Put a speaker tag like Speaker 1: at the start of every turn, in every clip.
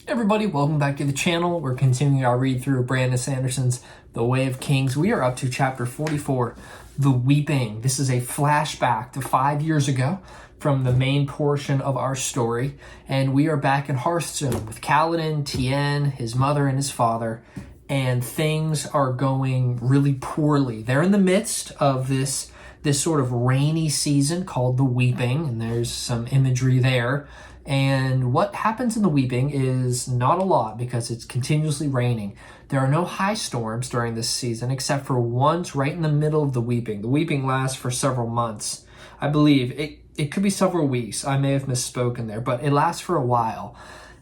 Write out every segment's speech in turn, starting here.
Speaker 1: Everybody, welcome back to the channel. We're continuing our read through of Brandon Sanderson's The Way of Kings. We are up to chapter 44, The Weeping. This is a flashback to 5 years ago from the main portion of our story, and we are back in Hearthstone with Kaladin, Tien, his mother, and his father, and things are going really poorly. They're in the midst of this sort of rainy season called the Weeping, and there's some imagery there. And what happens in the Weeping is not a lot because it's continuously raining. There are no high storms during this season except for once right in the middle of the Weeping. The Weeping lasts for several months. I believe it could be several weeks. I may have misspoken there, but it lasts for a while.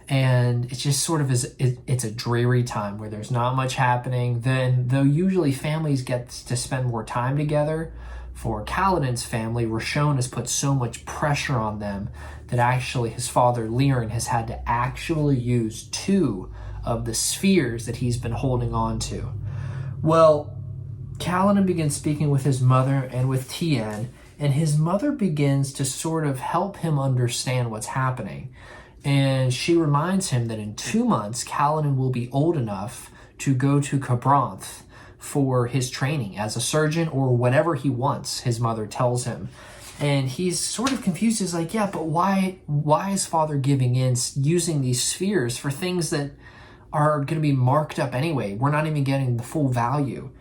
Speaker 1: And it just sort of is, it's a dreary time where there's not much happening. Then, though usually families get to spend more time together, for Kaladin's family, Roshone has put so much pressure on them that actually his father, Lirin, has had to actually use 2 of the spheres that he's been holding on to. Well, Kaladin begins speaking with his mother and with Tien, and his mother begins to sort of help him understand what's happening. And she reminds him that in 2 months, Kaladin will be old enough to go to Cabranth for his training as a surgeon or whatever he wants, his mother tells him. And he's sort of confused. He's like, yeah, but why is father giving in, using these spheres for things that are going to be marked up anyway? We're not even getting the full value.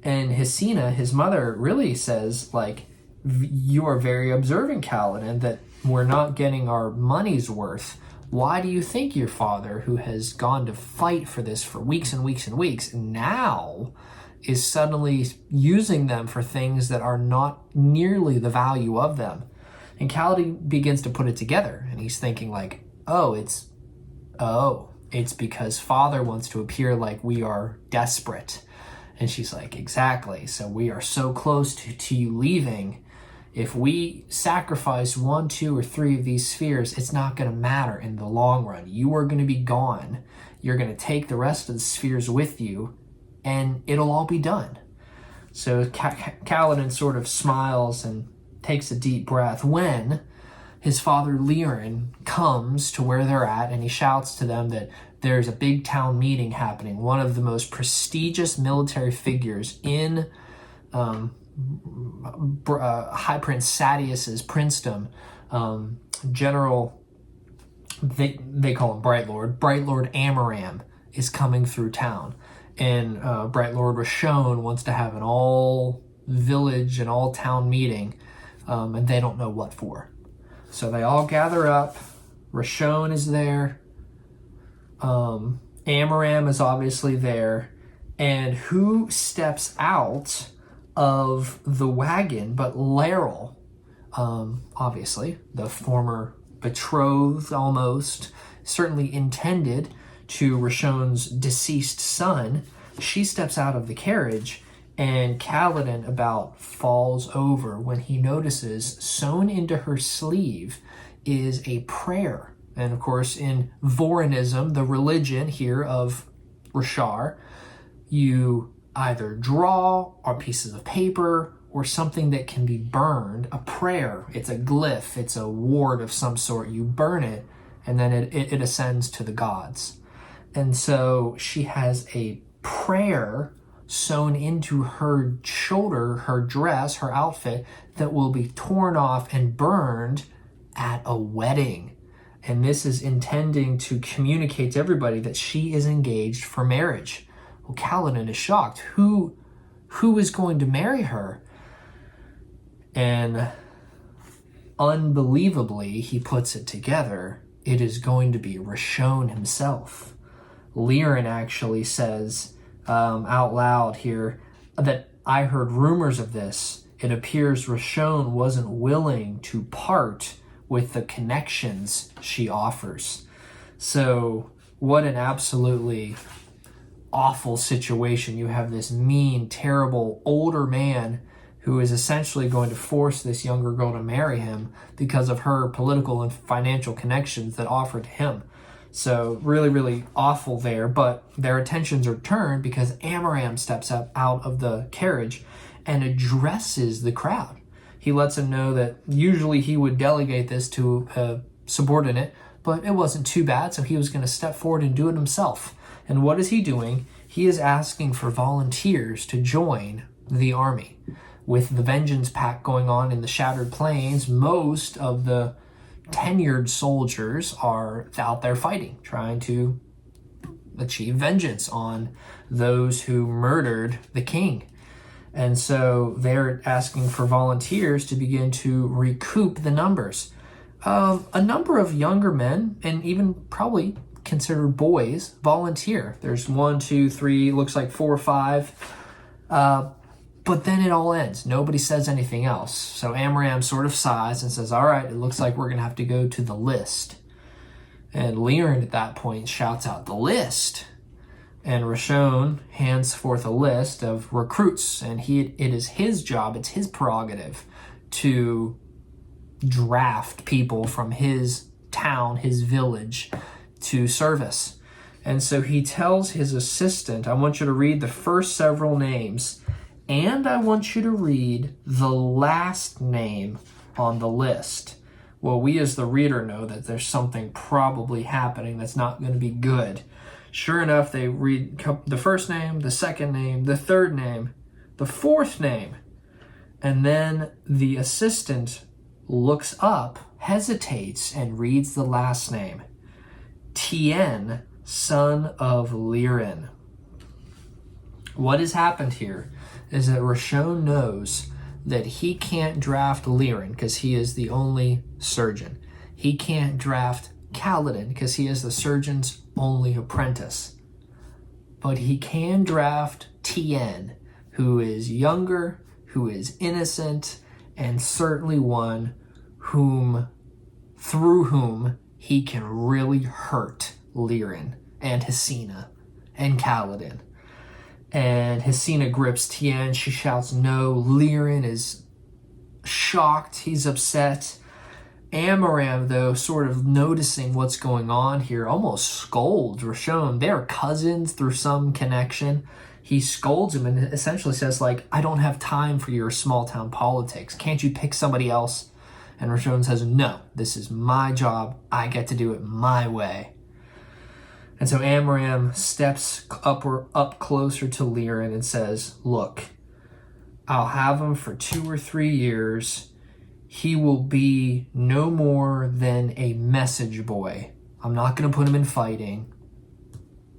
Speaker 1: And Hesina, his mother, really says, like, you are very observant, Kaladin, that we're not getting our money's worth. Why do you think your father, who has gone to fight for this for weeks and weeks and weeks, now is suddenly using them for things that are not nearly the value of them? And Kaladin begins to put it together, and he's thinking like, it's because father wants to appear like we are desperate. And she's like, exactly. So we are so close to you leaving. If we sacrifice 1, 2, or 3 of these spheres, it's not going to matter in the long run. You are going to be gone. You're going to take the rest of the spheres with you, and it'll all be done. So Kaladin sort of smiles and takes a deep breath when his father Lirin comes to where they're at, and he shouts to them that there's a big town meeting happening. One of the most prestigious military figures in High Prince Sadius's princedom, General, they call him Brightlord Amaram, is coming through town. And Brightlord Roshone wants to have an all-village and all-town meeting, and they don't know what for. So they all gather up. Roshone is there. Amaram is obviously there. And who steps out of the wagon but Laryl, obviously, the former betrothed almost, certainly intended to Roshone's deceased son. She steps out of the carriage, and Kaladin about falls over when he notices sewn into her sleeve is a prayer. And of course, in Vorinism, the religion here of Roshar, you either draw on pieces of paper or something that can be burned, a prayer. It's a glyph, it's a ward of some sort. You burn it, and then it ascends to the gods. And so she has a prayer sewn into her shoulder, her dress, her outfit, that will be torn off and burned at a wedding. And this is intending to communicate to everybody that she is engaged for marriage. Well, Kaladin is shocked. Who is going to marry her? And unbelievably, he puts it together. It is going to be Roshone himself. Lirin actually says out loud here that I heard rumors of this. It appears Roshone wasn't willing to part with the connections she offers. So what an absolutely awful situation. You have this mean, terrible, older man who is essentially going to force this younger girl to marry him because of her political and financial connections that offer to him. So really, really awful there, but their attentions are turned because Amaram steps up out of the carriage and addresses the crowd. He lets them know that usually he would delegate this to a subordinate, but it wasn't too bad, so he was going to step forward and do it himself. And what is he doing? He is asking for volunteers to join the army. With the Vengeance Pact going on in the Shattered Plains, most of the tenured soldiers are out there fighting, trying to achieve vengeance on those who murdered the king. And so they're asking for volunteers to begin to recoup the numbers. A number of younger men, and even probably considered boys, volunteer. There's 1, 2, 3, looks like 4 or 5. But then it all ends. Nobody says anything else. So Amaram sort of sighs and says, all right, it looks like we're going to have to go to the list. And Lirin at that point shouts out, the list. And Roshone hands forth a list of recruits. And it is his job, it's his prerogative to draft people from his town, his village, to service. And so he tells his assistant, I want you to read the first several names, and I want you to read the last name on the list. Well, we as the reader know that there's something probably happening that's not going to be good. Sure enough, they read the first name, the second name, the third name, the fourth name. And then the assistant looks up, hesitates, and reads the last name. Tien, son of Lirin. What has happened here is that Roshone knows that he can't draft Lirin because he is the only surgeon. He can't draft Kaladin because he is the surgeon's only apprentice. But he can draft Tien, who is younger, who is innocent, and certainly one through whom he can really hurt Lirin and Hesina and Kaladin. And Hesina grips Tien. She shouts no. Lirin is shocked. He's upset. Amaram, though, sort of noticing what's going on here, almost scolds Roshone. They're cousins through some connection. He scolds him and essentially says, like, I don't have time for your small-town politics. Can't you pick somebody else? And Roshone says, no, this is my job. I get to do it my way. And so Amaram steps up closer to Lirin and says, look, I'll have him for 2 or 3 years. He will be no more than a message boy. I'm not going to put him in fighting.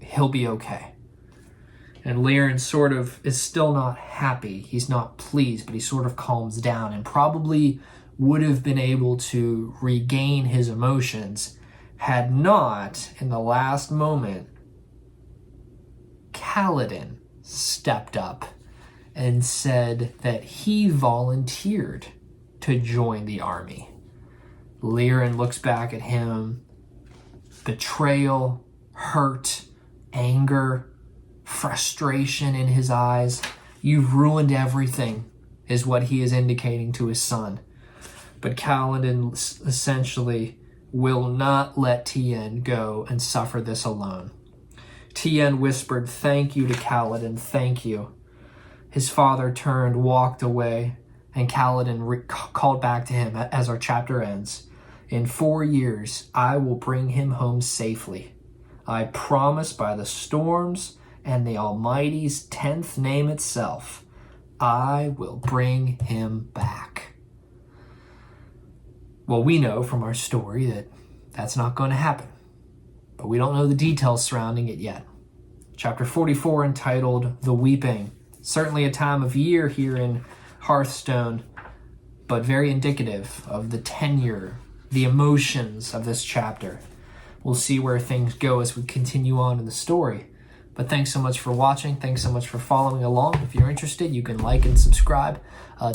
Speaker 1: He'll be okay. And Lirin sort of is still not happy. He's not pleased, but he sort of calms down and probably would have been able to regain his emotions had not, in the last moment, Kaladin stepped up and said that he volunteered to join the army. Lirin looks back at him. Betrayal, hurt, anger, frustration in his eyes. You've ruined everything, is what he is indicating to his son. But Kaladin essentially will not let Tien go and suffer this alone. Tien whispered, thank you to Kaladin, thank you. His father turned, walked away, and Kaladin called back to him as our chapter ends. In 4 years, I will bring him home safely. I promise by the storms and the Almighty's 10th name itself, I will bring him back. Well, we know from our story that that's not going to happen, but we don't know the details surrounding it yet. Chapter 44, entitled The Weeping. Certainly a time of year here in Hearthstone, but very indicative of the tenure, the emotions of this chapter. We'll see where things go as we continue on in the story. But thanks so much for watching. Thanks so much for following along. If you're interested, you can like and subscribe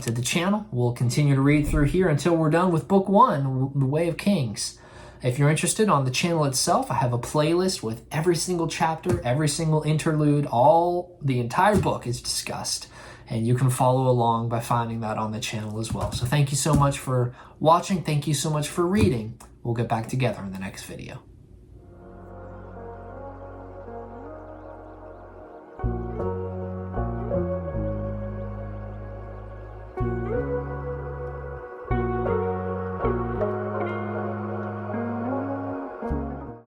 Speaker 1: to the channel. We'll continue to read through here until we're done with Book 1, The Way of Kings. If you're interested, on the channel itself, I have a playlist with every single chapter, every single interlude, the entire book is discussed. And you can follow along by finding that on the channel as well. So thank you so much for watching. Thank you so much for reading. We'll get back together in the next video.